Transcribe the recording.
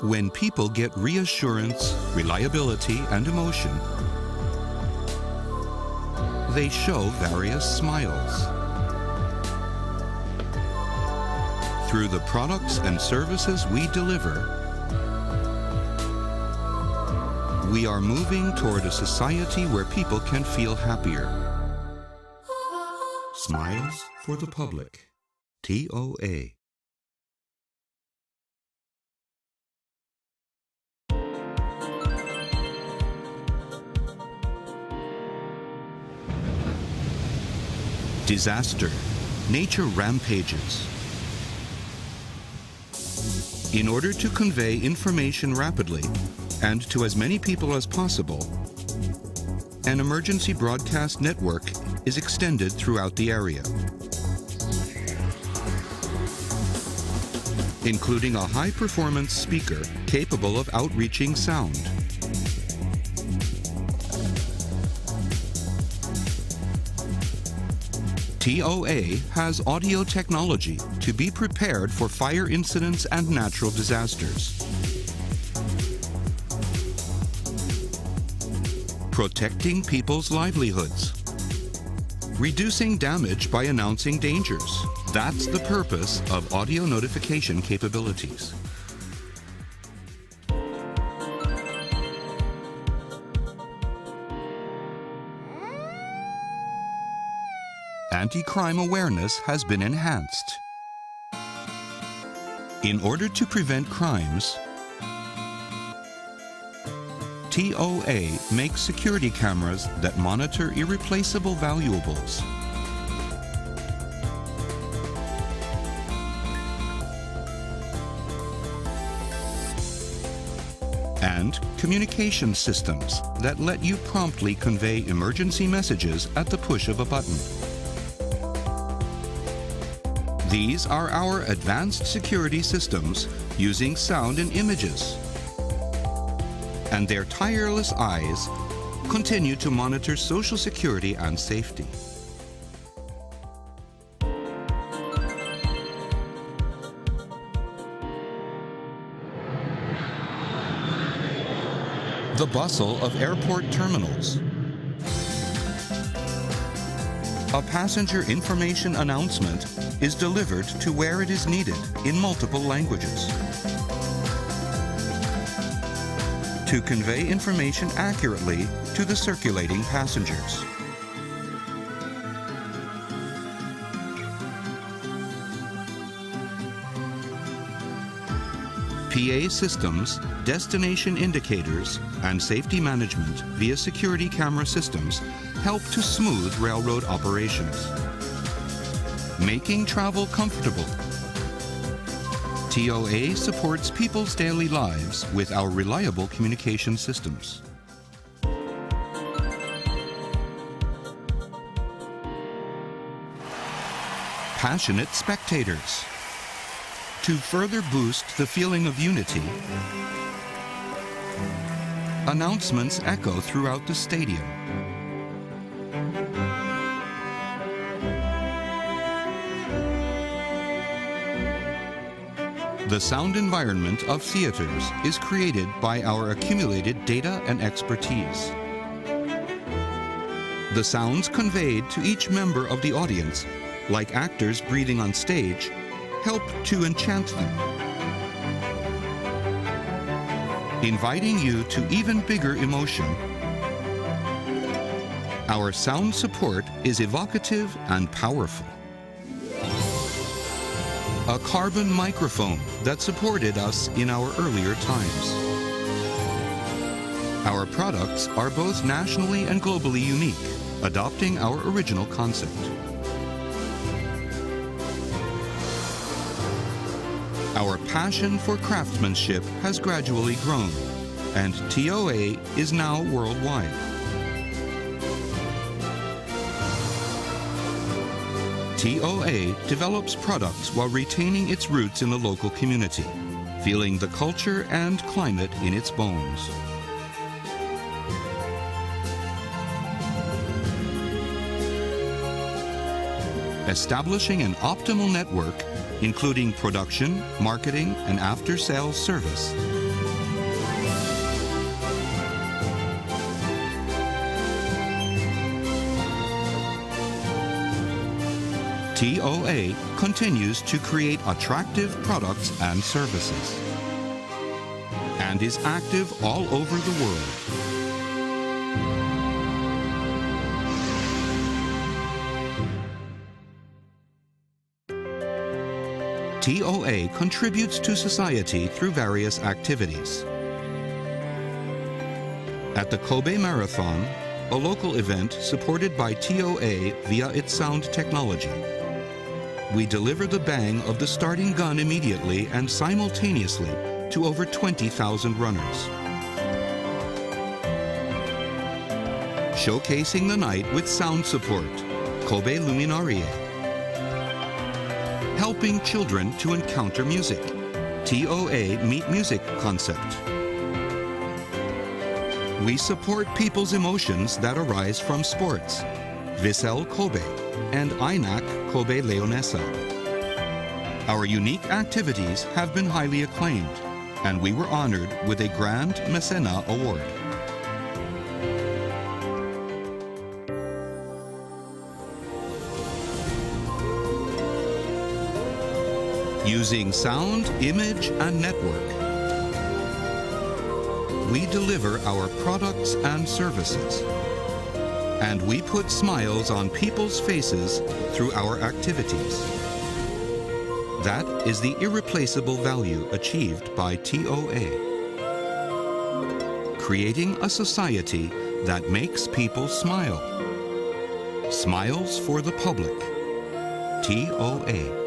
When people get reassurance, reliability, and emotion, they show various smiles. Through the products and services we deliver, we are moving toward a society where people can feel happier. Smiles for the public. TOA. Disaster. Nature rampages. In order to convey information rapidly and to as many people as possible, an emergency broadcast network is extended throughout the area, including a high-performance speaker capable of outreaching sound. TOA has audio technology to be prepared for fire incidents and natural disasters. Protecting people's livelihoods. Reducing damage by announcing dangers. That's the purpose of audio notification capabilities. Anti-crime awareness has been enhanced. In order to prevent crimes, TOA makes security cameras that monitor irreplaceable valuables. And communication systems that let you promptly convey emergency messages at the push of a button. These are our advanced security systems using sound and images. And their tireless eyes continue to monitor social security and safety. The bustle of airport terminals. A passenger information announcement is delivered to where it is needed in multiple languages. To convey information accurately to the circulating passengers. PA systems, destination indicators, and safety management via security camera systems help to smooth railroad operations. Making travel comfortable. TOA supports people's daily lives with our reliable communication systems. Passionate spectators. To further boost the feeling of unity, announcements echo throughout the stadium. The sound environment of theaters is created by our accumulated data and expertise. The sounds conveyed to each member of the audience, like actors breathing on stage, help to enchant them, inviting you to even bigger emotion. Our sound support is evocative and powerful. A carbon microphone that supported us in our earlier times. Our products are both nationally and globally unique, adopting our original concept. Our passion for craftsmanship has gradually grown, and TOA is now worldwide. TOA develops products while retaining its roots in the local community, feeling the culture and climate in its bones. Establishing an optimal network including production, marketing, and after-sales service. TOA continues to create attractive products and services and is active all over the world. TOA contributes to society through various activities. At the Kobe Marathon, a local event supported by TOA via its sound technology, we deliver the bang of the starting gun immediately and simultaneously to over 20,000 runners. Showcasing the night with sound support, Kobe Luminarie. Helping children to encounter music, TOA Meet Music concept. We support people's emotions that arise from sports, Vissel Kobe and INAC Kobe Leonessa. Our unique activities have been highly acclaimed, and we were honored with a Grand Mecena Award. Using sound, image, and network, we deliver our products and services. And we put smiles on people's faces through our activities. That is the irreplaceable value achieved by TOA. Creating a society that makes people smile. Smiles for the public. TOA.